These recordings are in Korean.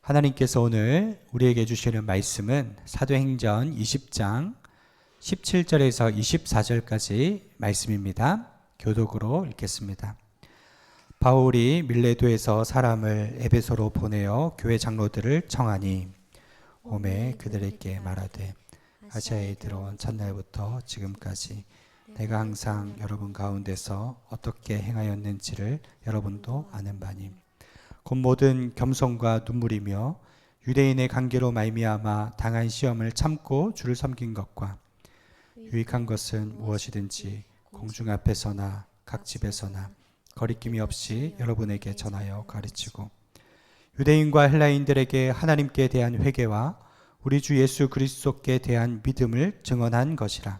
하나님께서 오늘 우리에게 주시는 말씀은 사도행전 20장 17절에서 24절까지 말씀입니다. 교독으로 읽겠습니다. 바울이 밀레도에서 사람을 에베소로 보내어 교회 장로들을 청하니 오매 그들에게 말하되 아시아에 들어온 첫날부터 지금까지 내가 항상 여러분 가운데서 어떻게 행하였는지를 여러분도 아는 바니 곧 모든 겸손과 눈물이며 유대인의 관계로 말미암아 당한 시험을 참고 주를 섬긴 것과 유익한 것은 무엇이든지 공중 앞에서나 각 집에서나 거리낌이 없이 여러분에게 전하여 가르치고 유대인과 헬라인들에게 하나님께 대한 회개와 우리 주 예수 그리스도께 대한 믿음을 증언한 것이라.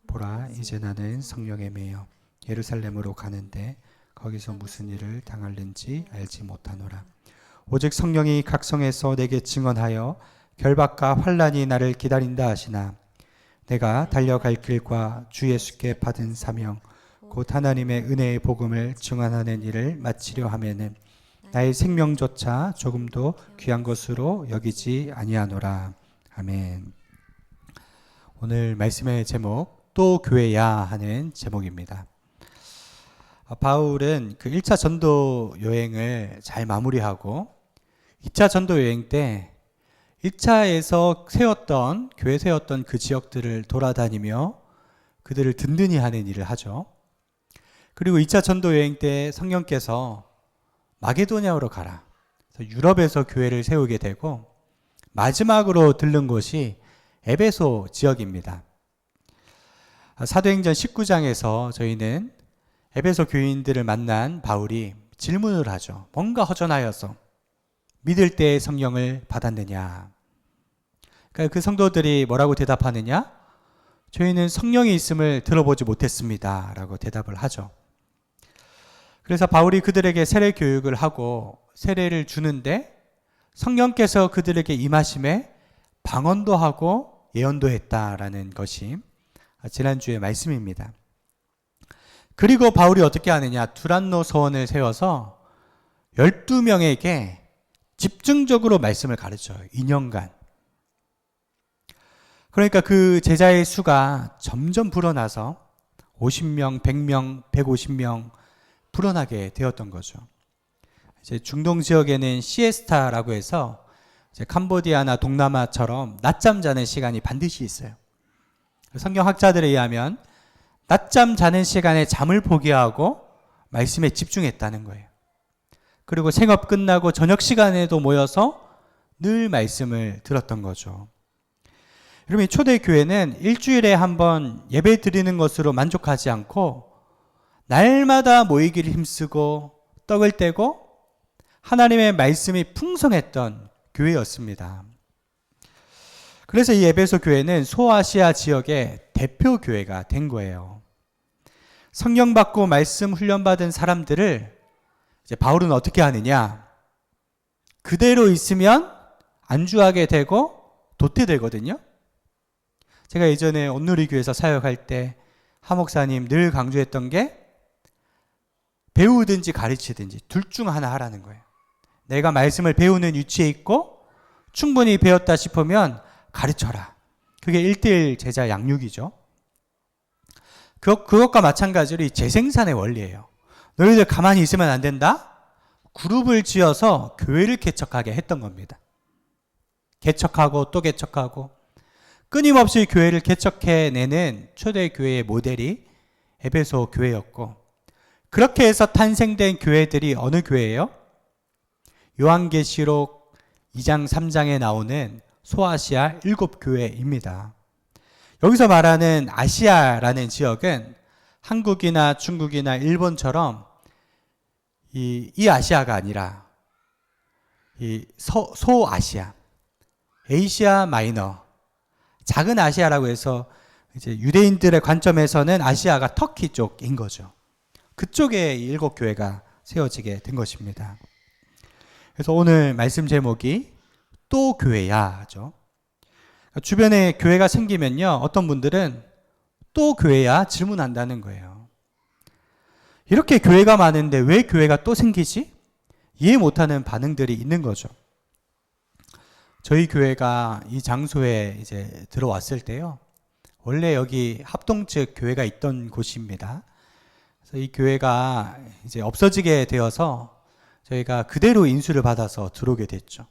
보라, 이제 나는 성령에 매여 예루살렘으로 가는데 거기서 무슨 일을 당할는지 알지 못하노라. 오직 성령이 각성해서 내게 증언하여 결박과 환난이 나를 기다린다 하시나 내가 달려갈 길과 주 예수께 받은 사명 곧 하나님의 은혜의 복음을 증언하는 일을 마치려 하면은 나의 생명조차 조금도 귀한 것으로 여기지 아니하노라. 아멘. 오늘 말씀의 제목 또 교회야 하는 제목입니다. 바울은 그 1차 전도 여행을 잘 마무리하고 2차 전도 여행 때 1차에서 교회 세웠던 그 지역들을 돌아다니며 그들을 든든히 하는 일을 하죠. 그리고 2차 전도 여행 때 성령께서 마게도냐로 가라. 그래서 유럽에서 교회를 세우게 되고 마지막으로 들른 곳이 에베소 지역입니다. 사도행전 19장에서 저희는 에베소 교인들을 만난 바울이 질문을 하죠. 뭔가 허전하여서 믿을 때 성령을 받았느냐. 그러니까 그 성도들이 뭐라고 대답하느냐? 저희는 성령이 있음을 들어보지 못했습니다 라고 대답을 하죠. 그래서 바울이 그들에게 세례 교육을 하고 세례를 주는데 성령께서 그들에게 임하심에 방언도 하고 예언도 했다라는 것이 지난주의 말씀입니다. 그리고 바울이 어떻게 하느냐? 두란노 서원을 세워서 12명에게 집중적으로 말씀을 가르쳐요. 2년간. 그러니까 그 제자의 수가 점점 불어나서 50명, 100명, 150명 불어나게 되었던 거죠. 이제 중동 지역에는 시에스타라고 해서 이제 캄보디아나 동남아처럼 낮잠 자는 시간이 반드시 있어요. 성경학자들에 의하면 낮잠 자는 시간에 잠을 포기하고 말씀에 집중했다는 거예요. 그리고 생업 끝나고 저녁 시간에도 모여서 늘 말씀을 들었던 거죠. 여러분, 초대교회는 일주일에 한 번 예배 드리는 것으로 만족하지 않고 날마다 모이기를 힘쓰고 떡을 떼고 하나님의 말씀이 풍성했던 교회였습니다. 그래서 이 에베소 교회는 소아시아 지역의 대표 교회가 된 거예요. 성령 받고 말씀 훈련 받은 사람들을 이제 바울은 어떻게 하느냐? 그대로 있으면 안주하게 되고 도태되거든요. 제가 예전에 온누리교회에서 사역할 때 하 목사님 늘 강조했던 게 배우든지 가르치든지 둘 중 하나 하라는 거예요. 내가 말씀을 배우는 위치에 있고 충분히 배웠다 싶으면 가르쳐라. 그게 1:1 제자 양육이죠. 그것과 마찬가지로 이 재생산의 원리예요. 너희들 가만히 있으면 안 된다? 그룹을 지어서 교회를 개척하게 했던 겁니다. 개척하고 또 개척하고 끊임없이 교회를 개척해내는 초대교회의 모델이 에베소 교회였고 그렇게 해서 탄생된 교회들이 어느 교회예요? 요한계시록 2장 3장에 나오는 소아시아 7교회입니다. 여기서 말하는 아시아라는 지역은 한국이나 중국이나 일본처럼 이 아시아가 아니라 이 소아시아, 에이시아 마이너, 작은 아시아라고 해서 이제 유대인들의 관점에서는 아시아가 터키 쪽인 거죠. 그쪽에 7교회가 세워지게 된 것입니다. 그래서 오늘 말씀 제목이 또 교회야죠. 주변에 교회가 생기면요, 어떤 분들은 또 교회야 질문한다는 거예요. 이렇게 교회가 많은데 왜 교회가 또 생기지? 이해 못하는 반응들이 있는 거죠. 저희 교회가 이 장소에 이제 들어왔을 때요. 원래 여기 합동 측 교회가 있던 곳입니다. 그래서 이 교회가 이제 없어지게 되어서 저희가 그대로 인수를 받아서 들어오게 됐죠.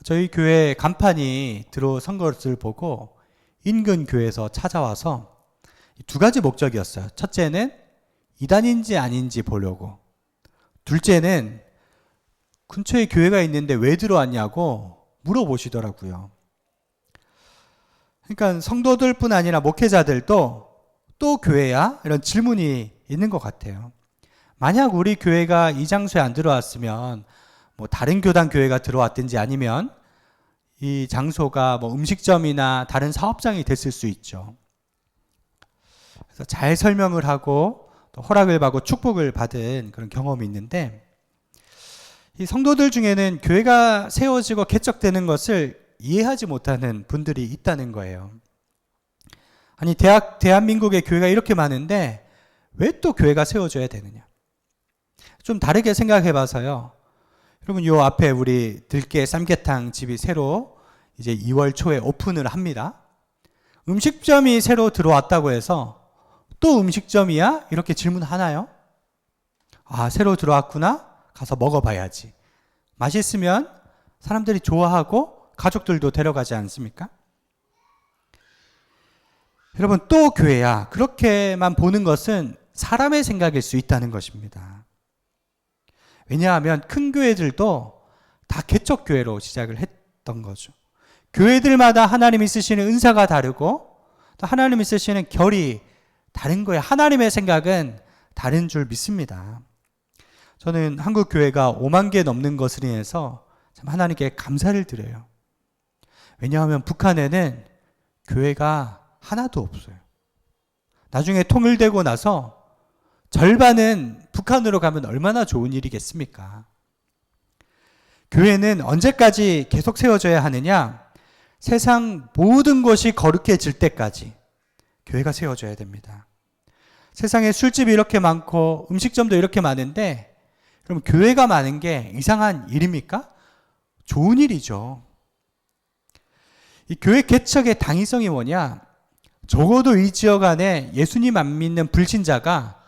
저희 교회 간판이 들어선 것을 보고 인근 교회에서 찾아와서 두 가지 목적이었어요. 첫째는 이단인지 아닌지 보려고, 둘째는 근처에 교회가 있는데 왜 들어왔냐고 물어보시더라고요. 그러니까 성도들뿐 아니라 목회자들도 또 교회야? 이런 질문이 있는 것 같아요. 만약 우리 교회가 이 장소에 안 들어왔으면 뭐 다른 교단 교회가 들어왔든지 아니면 이 장소가 뭐 음식점이나 다른 사업장이 됐을 수 있죠. 그래서 잘 설명을 하고 또 허락을 받고 축복을 받은 그런 경험이 있는데, 이 성도들 중에는 교회가 세워지고 개척되는 것을 이해하지 못하는 분들이 있다는 거예요. 아니, 대한민국에 교회가 이렇게 많은데 왜 또 교회가 세워져야 되느냐? 좀 다르게 생각해 봐서요. 여러분, 요 앞에 우리 들깨 삼계탕 집이 새로 이제 2월 초에 오픈을 합니다. 음식점이 새로 들어왔다고 해서 또 음식점이야? 이렇게 질문하나요? 아, 새로 들어왔구나? 가서 먹어봐야지. 맛있으면 사람들이 좋아하고 가족들도 데려가지 않습니까? 여러분, 또 교회야. 그렇게만 보는 것은 사람의 생각일 수 있다는 것입니다. 왜냐하면 큰 교회들도 다 개척교회로 시작을 했던 거죠. 교회들마다 하나님이 쓰시는 은사가 다르고 또 하나님이 쓰시는 결이 다른 거예요. 하나님의 생각은 다른 줄 믿습니다. 저는 한국 교회가 5만 개 넘는 것을 인해서 참 하나님께 감사를 드려요. 왜냐하면 북한에는 교회가 하나도 없어요. 나중에 통일되고 나서 절반은 북한으로 가면 얼마나 좋은 일이겠습니까? 교회는 언제까지 계속 세워져야 하느냐? 세상 모든 것이 거룩해질 때까지 교회가 세워져야 됩니다. 세상에 술집이 이렇게 많고 음식점도 이렇게 많은데 그럼 교회가 많은 게 이상한 일입니까? 좋은 일이죠. 이 교회 개척의 당위성이 뭐냐? 적어도 이 지역 안에 예수님 안 믿는 불신자가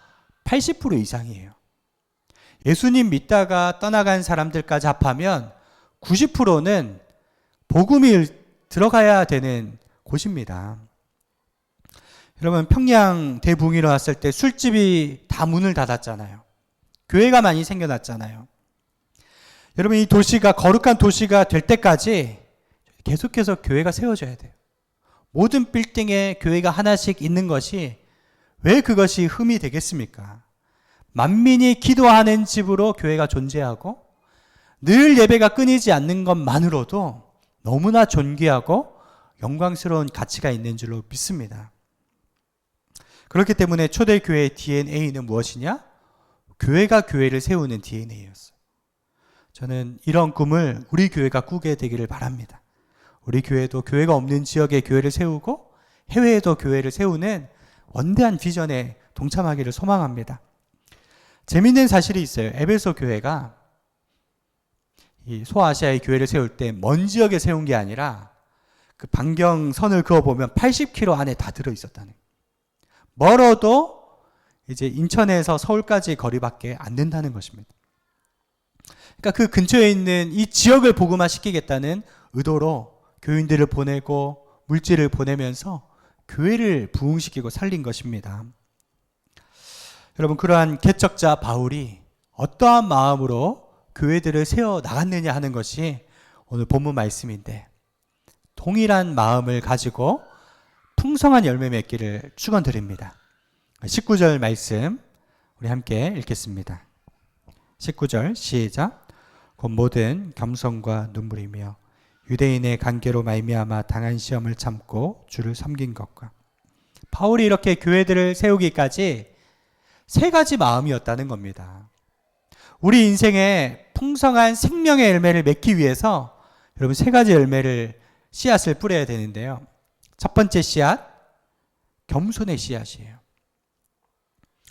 80% 이상이에요. 예수님 믿다가 떠나간 사람들까지 합하면 90%는 복음이 들어가야 되는 곳입니다. 여러분, 평양 대붕이 일어났을 때 술집이 다 문을 닫았잖아요. 교회가 많이 생겨났잖아요. 여러분, 이 도시가 거룩한 도시가 될 때까지 계속해서 교회가 세워져야 돼요. 모든 빌딩에 교회가 하나씩 있는 것이 왜 그것이 흠이 되겠습니까? 만민이 기도하는 집으로 교회가 존재하고 늘 예배가 끊이지 않는 것만으로도 너무나 존귀하고 영광스러운 가치가 있는 줄로 믿습니다. 그렇기 때문에 초대교회의 DNA는 무엇이냐? 교회가 교회를 세우는 DNA였어요. 저는 이런 꿈을 우리 교회가 꾸게 되기를 바랍니다. 우리 교회도 교회가 없는 지역에 교회를 세우고 해외에도 교회를 세우는 원대한 비전에 동참하기를 소망합니다. 재미있는 사실이 있어요. 에베소 교회가 이 소아시아의 교회를 세울 때 먼 지역에 세운 게 아니라 그 반경선을 그어보면 80km 안에 다 들어있었다는 거예요. 멀어도 이제 인천에서 서울까지 거리밖에 안 된다는 것입니다. 그러니까 그 근처에 있는 이 지역을 복음화 시키겠다는 의도로 교인들을 보내고 물질을 보내면서 교회를 부흥시키고 살린 것입니다. 여러분, 그러한 개척자 바울이 어떠한 마음으로 교회들을 세워 나갔느냐 하는 것이 오늘 본문 말씀인데, 동일한 마음을 가지고 풍성한 열매 맺기를 축원드립니다. 19절 말씀 우리 함께 읽겠습니다. 19절 시작. 곧 모든 겸손과 눈물이며 유대인의 관계로 말미암아 당한 시험을 참고 주를 섬긴 것과. 바울이 이렇게 교회들을 세우기까지 세 가지 마음이었다는 겁니다. 우리 인생에 풍성한 생명의 열매를 맺기 위해서 여러분 세 가지 열매를 씨앗을 뿌려야 되는데요. 첫 번째 씨앗, 겸손의 씨앗이에요.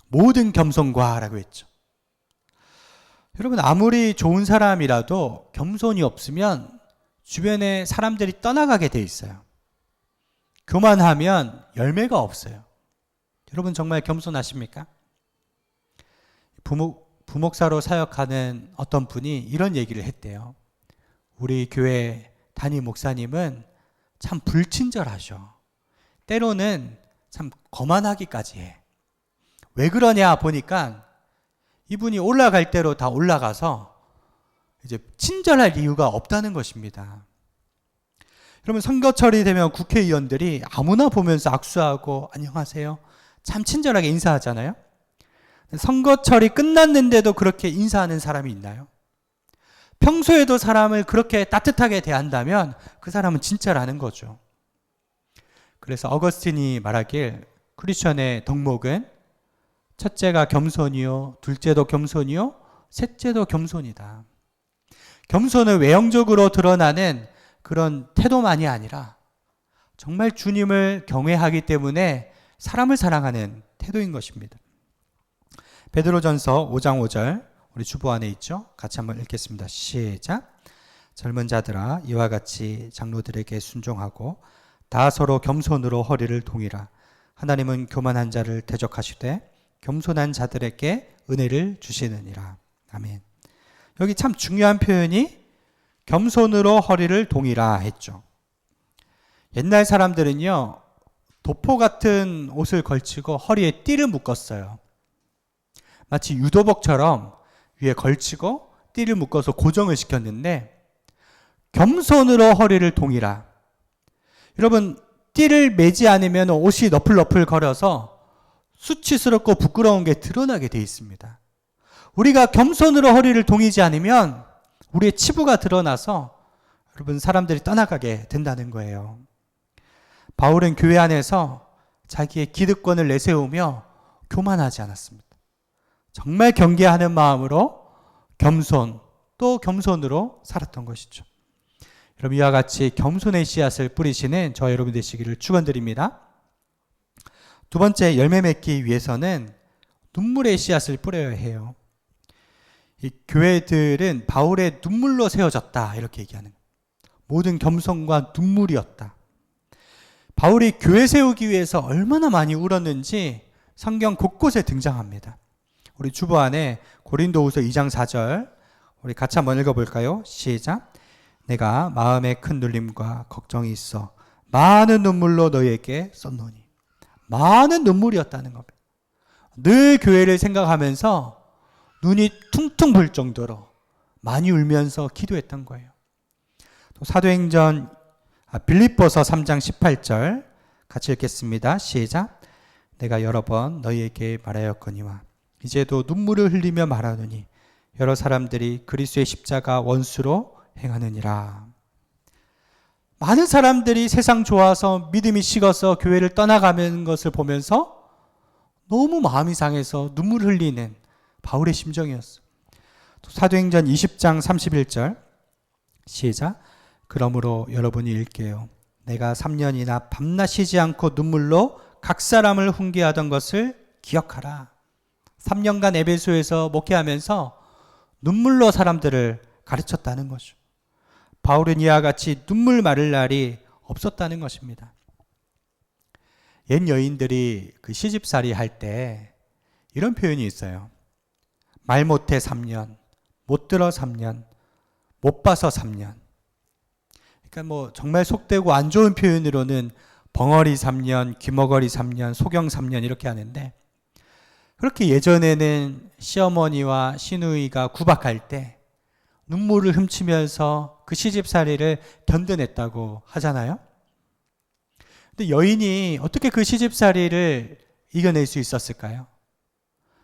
모든 겸손과라고 했죠. 여러분, 아무리 좋은 사람이라도 겸손이 없으면 주변에 사람들이 떠나가게 돼 있어요. 교만하면 열매가 없어요. 여러분 정말 겸손하십니까? 부목사로 사역하는 어떤 분이 이런 얘기를 했대요. 우리 교회 담임 목사님은 참 불친절하셔. 때로는 참 거만하기까지 해. 왜 그러냐 보니까 이분이 올라갈 대로 다 올라가서 이제 친절할 이유가 없다는 것입니다. 여러분 선거철이 되면 국회의원들이 아무나 보면서 악수하고 안녕하세요. 참 친절하게 인사하잖아요. 선거철이 끝났는데도 그렇게 인사하는 사람이 있나요? 평소에도 사람을 그렇게 따뜻하게 대한다면 그 사람은 진짜라는 거죠. 그래서 어거스틴이 말하길 크리스천의 덕목은 첫째가 겸손이요, 둘째도 겸손이요, 셋째도 겸손이다. 겸손은 외형적으로 드러나는 그런 태도만이 아니라 정말 주님을 경외하기 때문에 사람을 사랑하는 태도인 것입니다. 베드로전서 5장 5절 우리 주보 안에 있죠? 같이 한번 읽겠습니다. 시작. 젊은 자들아 이와 같이 장로들에게 순종하고 다 서로 겸손으로 허리를 동이라. 하나님은 교만한 자를 대적하시되 겸손한 자들에게 은혜를 주시느니라. 아멘. 여기 참 중요한 표현이 겸손으로 허리를 동이라 했죠. 옛날 사람들은요, 도포 같은 옷을 걸치고 허리에 띠를 묶었어요. 마치 유도복처럼 위에 걸치고 띠를 묶어서 고정을 시켰는데 겸손으로 허리를 동이라. 여러분 띠를 매지 않으면 옷이 너풀너풀 거려서 수치스럽고 부끄러운 게 드러나게 돼 있습니다. 우리가 겸손으로 허리를 동이지 않으면 우리의 치부가 드러나서 여러분 사람들이 떠나가게 된다는 거예요. 바울은 교회 안에서 자기의 기득권을 내세우며 교만하지 않았습니다. 정말 경계하는 마음으로 겸손 또 겸손으로 살았던 것이죠. 여러분 이와 같이 겸손의 씨앗을 뿌리시는 저와 여러분 되시기를 축원드립니다. 두 번째, 열매 맺기 위해서는 눈물의 씨앗을 뿌려야 해요. 이 교회들은 바울의 눈물로 세워졌다 이렇게 얘기하는 거예요. 모든 겸손과 눈물이었다. 바울이 교회 세우기 위해서 얼마나 많이 울었는지 성경 곳곳에 등장합니다. 우리 주보 안에 고린도후서 2장 4절 우리 같이 한번 읽어볼까요? 시작. 내가 마음에 큰 눌림과 걱정이 있어 많은 눈물로 너희에게 썼노니. 많은 눈물이었다는 겁니다. 늘 교회를 생각하면서 눈이 퉁퉁 불 정도로 많이 울면서 기도했던 거예요. 또 사도행전 빌립보서 3장 18절 같이 읽겠습니다. 시작. 내가 여러 번 너희에게 말하였거니와 이제도 눈물을 흘리며 말하노니 여러 사람들이 그리스도의 십자가 원수로 행하느니라. 많은 사람들이 세상 좋아서 믿음이 식어서 교회를 떠나가는 것을 보면서 너무 마음이 상해서 눈물을 흘리는 바울의 심정이었어. 또 사도행전 20장 31절 시작. 그러므로 여러분이 읽게요. 내가 3년이나 밤낮 쉬지 않고 눈물로 각 사람을 훈계하던 것을 기억하라. 3년간 에베소에서 목회하면서 눈물로 사람들을 가르쳤다는 거죠. 바울은 이와 같이 눈물 마를 날이 없었다는 것입니다. 옛 여인들이 그 시집살이 할 때 이런 표현이 있어요. 말 못해 3년, 못 들어 3년, 못 봐서 3년. 그러니까 정말 속되고 안 좋은 표현으로는 벙어리 3년, 귀머거리 3년, 소경 3년 이렇게 하는데 그렇게 예전에는 시어머니와 시누이가 구박할 때 눈물을 훔치면서 그 시집살이를 견뎌냈다고 하잖아요. 근데 여인이 어떻게 그 시집살이를 이겨낼 수 있었을까요?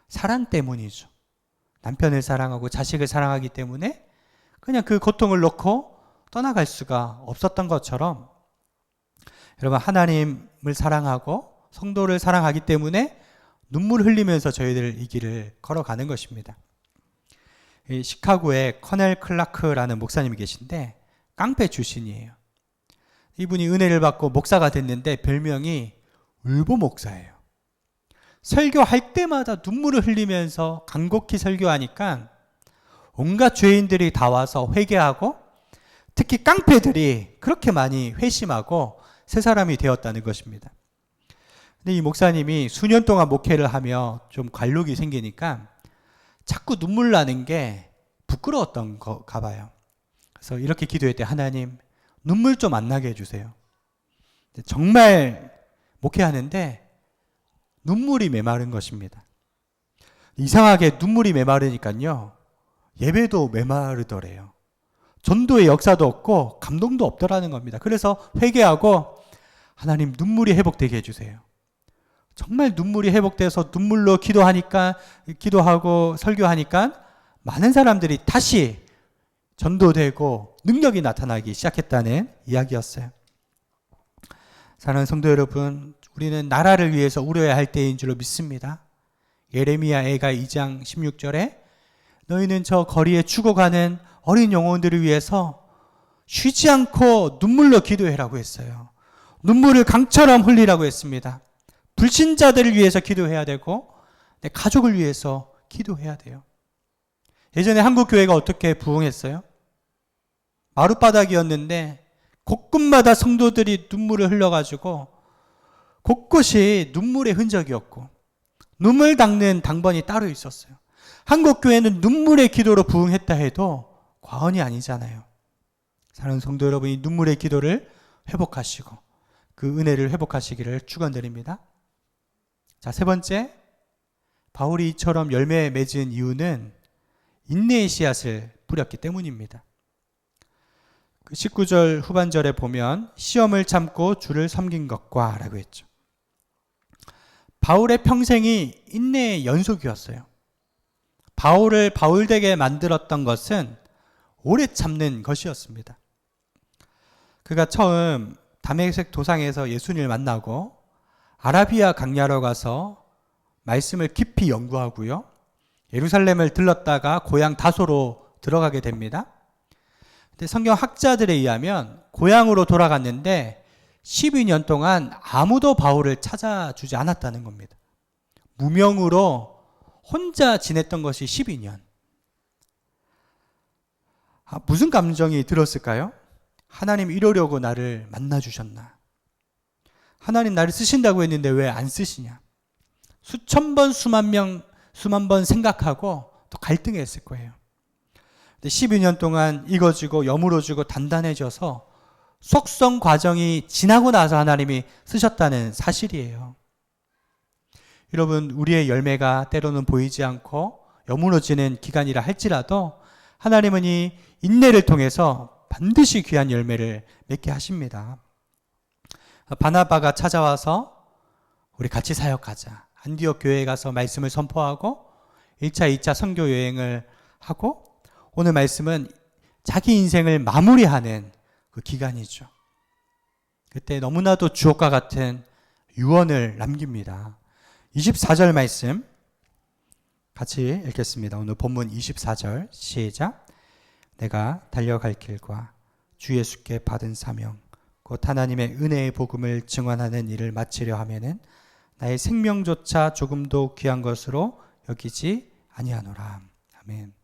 사랑 때문이죠. 남편을 사랑하고 자식을 사랑하기 때문에 그냥 그 고통을 놓고 떠나갈 수가 없었던 것처럼 여러분 하나님을 사랑하고 성도를 사랑하기 때문에 눈물을 흘리면서 저희들 이 길을 걸어가는 것입니다. 시카고에 커넬 클라크라는 목사님이 계신데 깡패 출신이에요. 이분이 은혜를 받고 목사가 됐는데 별명이 울보 목사예요. 설교할 때마다 눈물을 흘리면서 간곡히 설교하니까 온갖 죄인들이 다 와서 회개하고 특히 깡패들이 그렇게 많이 회심하고 새 사람이 되었다는 것입니다. 근데 이 목사님이 수년 동안 목회를 하며 좀 관록이 생기니까 자꾸 눈물 나는 게 부끄러웠던 거가 봐요. 그래서 이렇게 기도했대. 하나님, 눈물 좀 안 나게 해주세요. 정말 목회하는데 눈물이 메마른 것입니다. 이상하게 눈물이 메마르니까요, 예배도 메마르더래요. 전도의 역사도 없고 감동도 없더라는 겁니다. 그래서 회개하고 하나님, 눈물이 회복되게 해주세요. 정말 눈물이 회복돼서 눈물로 기도하고 설교하니까 많은 사람들이 다시 전도되고 능력이 나타나기 시작했다는 이야기였어요. 사랑하는 성도 여러분, 우리는 나라를 위해서 울어야 할 때인 줄로 믿습니다. 예레미야 애가 2장 16절에 너희는 저 거리에 죽어가는 어린 영혼들을 위해서 쉬지 않고 눈물로 기도해라고 했어요. 눈물을 강처럼 흘리라고 했습니다. 불신자들을 위해서 기도해야 되고 내 가족을 위해서 기도해야 돼요. 예전에 한국 교회가 어떻게 부흥했어요? 마룻바닥이었는데 곳곳마다 성도들이 눈물을 흘려가지고 곳곳이 눈물의 흔적이었고 눈물 닦는 당번이 따로 있었어요. 한국 교회는 눈물의 기도로 부흥했다 해도 과언이 아니잖아요. 사랑하는 성도 여러분이 눈물의 기도를 회복하시고 그 은혜를 회복하시기를 축원드립니다. 자, 세 번째, 바울이 이처럼 열매에 맺은 이유는 인내의 씨앗을 뿌렸기 때문입니다. 그 19절 후반절에 보면 시험을 참고 주를 섬긴 것과 라고 했죠. 바울의 평생이 인내의 연속이었어요. 바울을 바울되게 만들었던 것은 오래 참는 것이었습니다. 그가 처음 다메섹 도상에서 예수님을 만나고 아라비아 강야로 가서 말씀을 깊이 연구하고요. 예루살렘을 들렀다가 고향 다소로 들어가게 됩니다. 근데 성경 학자들에 의하면 고향으로 돌아갔는데 12년 동안 아무도 바울을 찾아주지 않았다는 겁니다. 무명으로 혼자 지냈던 것이 12년. 무슨 감정이 들었을까요? 하나님 이러려고 나를 만나주셨나? 하나님 나를 쓰신다고 했는데 왜 안 쓰시냐? 수천 번, 수만 번 생각하고 또 갈등했을 거예요. 근데 12년 동안 익어지고 여물어지고 단단해져서 속성 과정이 지나고 나서 하나님이 쓰셨다는 사실이에요. 여러분, 우리의 열매가 때로는 보이지 않고 여물어지는 기간이라 할지라도 하나님은 이 인내를 통해서 반드시 귀한 열매를 맺게 하십니다. 바나바가 찾아와서 우리 같이 사역하자. 안디옥 교회에 가서 말씀을 선포하고 1차, 2차 선교 여행을 하고 오늘 말씀은 자기 인생을 마무리하는 그 기간이죠. 그때 너무나도 주옥과 같은 유언을 남깁니다. 24절 말씀 같이 읽겠습니다. 오늘 본문 24절 시작. 내가 달려갈 길과 주 예수께 받은 사명 곧 하나님의 은혜의 복음을 증언하는 일을 마치려 하면은 나의 생명조차 조금도 귀한 것으로 여기지 아니하노라. 아멘.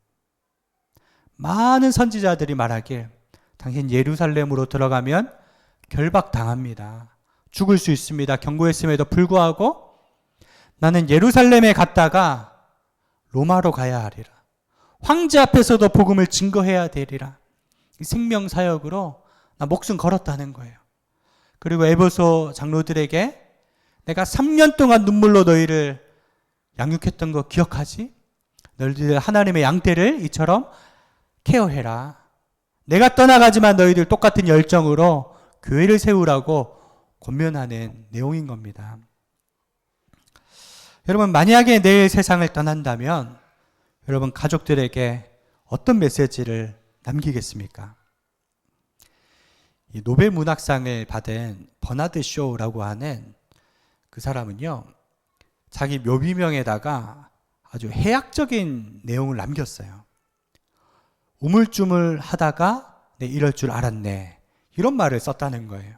많은 선지자들이 말하길 당신 예루살렘으로 들어가면 결박당합니다. 죽을 수 있습니다. 경고했음에도 불구하고 나는 예루살렘에 갔다가 로마로 가야 하리라. 황제 앞에서도 복음을 증거해야 되리라. 이 생명사역으로 나 목숨 걸었다는 거예요. 그리고 에베소 장로들에게 내가 3년 동안 눈물로 너희를 양육했던 거 기억하지? 너희들 하나님의 양떼를 이처럼 케어해라. 내가 떠나가지만 너희들 똑같은 열정으로 교회를 세우라고 권면하는 내용인 겁니다. 여러분, 만약에 내일 세상을 떠난다면 여러분 가족들에게 어떤 메시지를 남기겠습니까? 이 노벨 문학상을 받은 버나드 쇼라고 하는 그 사람은요, 자기 묘비명에다가 아주 해학적인 내용을 남겼어요. 우물쭈물 하다가 내 이럴 줄 알았네. 이런 말을 썼다는 거예요.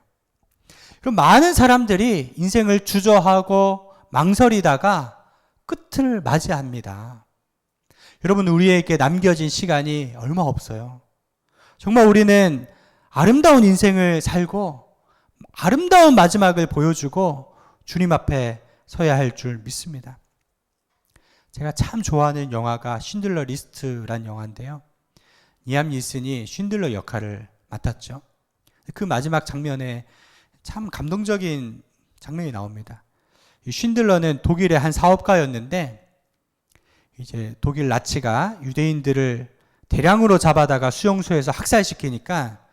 그럼 많은 사람들이 인생을 주저하고 망설이다가 끝을 맞이합니다. 여러분, 우리에게 남겨진 시간이 얼마 없어요. 정말 우리는 아름다운 인생을 살고 아름다운 마지막을 보여주고 주님 앞에 서야 할 줄 믿습니다. 제가 참 좋아하는 영화가 쉰들러 리스트란 영화인데요. 리암 니슨이 쉰들러 역할을 맡았죠. 그 마지막 장면에 참 감동적인 장면이 나옵니다. 이 쉰들러는 독일의 한 사업가였는데 이제 독일 나치가 유대인들을 대량으로 잡아다가 수용소에서 학살시키니까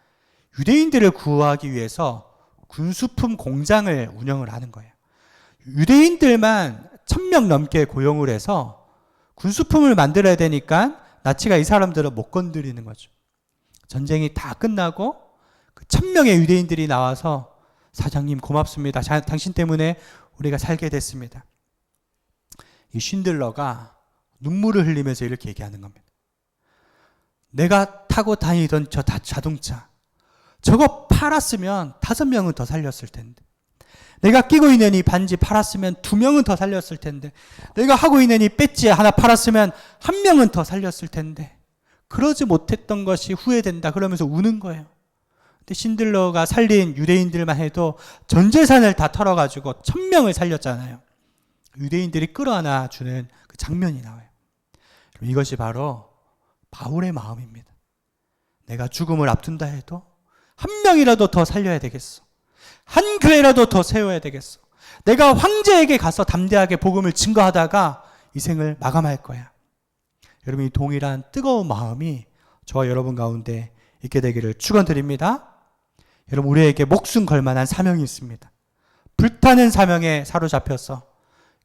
유대인들을 구하기 위해서 군수품 공장을 운영을 하는 거예요. 유대인들만 1000명 넘게 고용을 해서 군수품을 만들어야 되니까 나치가 이 사람들을 못 건드리는 거죠. 전쟁이 다 끝나고 그 1000명의 유대인들이 나와서 사장님 고맙습니다. 당신 때문에 우리가 살게 됐습니다. 이 쉰들러가 눈물을 흘리면서 이렇게 얘기하는 겁니다. 내가 타고 다니던 저 자동차 저거 팔았으면 5명은 더 살렸을 텐데, 내가 끼고 있는 이 반지 팔았으면 2명은 더 살렸을 텐데, 내가 하고 있는 이 배지 하나 팔았으면 1명은 더 살렸을 텐데 그러지 못했던 것이 후회된다 그러면서 우는 거예요. 근데 쉰들러가 살린 유대인들만 해도 전 재산을 다 털어가지고 1000명을 살렸잖아요. 유대인들이 끌어안아 주는 그 장면이 나와요. 이것이 바로 바울의 마음입니다. 내가 죽음을 앞둔다 해도 1명이라도 더 살려야 되겠어. 한 교회라도 더 세워야 되겠어. 내가 황제에게 가서 담대하게 복음을 증거하다가 이 생을 마감할 거야. 여러분, 이 동일한 뜨거운 마음이 저와 여러분 가운데 있게 되기를 축원드립니다. 여러분, 우리에게 목숨 걸 만한 사명이 있습니다. 불타는 사명에 사로잡혀서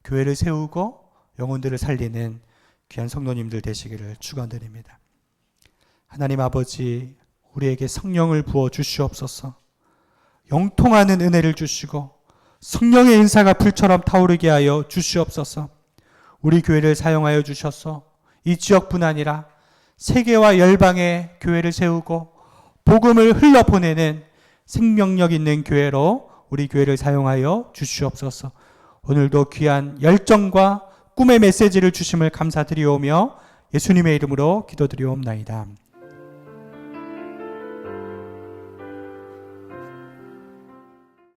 교회를 세우고 영혼들을 살리는 귀한 성도님들 되시기를 축원드립니다. 하나님 아버지, 우리에게 성령을 부어 주시옵소서. 영통하는 은혜를 주시고 성령의 인사가 불처럼 타오르게 하여 주시옵소서. 우리 교회를 사용하여 주셔서 이 지역뿐 아니라 세계와 열방의 교회를 세우고 복음을 흘러보내는 생명력 있는 교회로 우리 교회를 사용하여 주시옵소서. 오늘도 귀한 열정과 꿈의 메시지를 주심을 감사드리오며 예수님의 이름으로 기도드리옵나이다.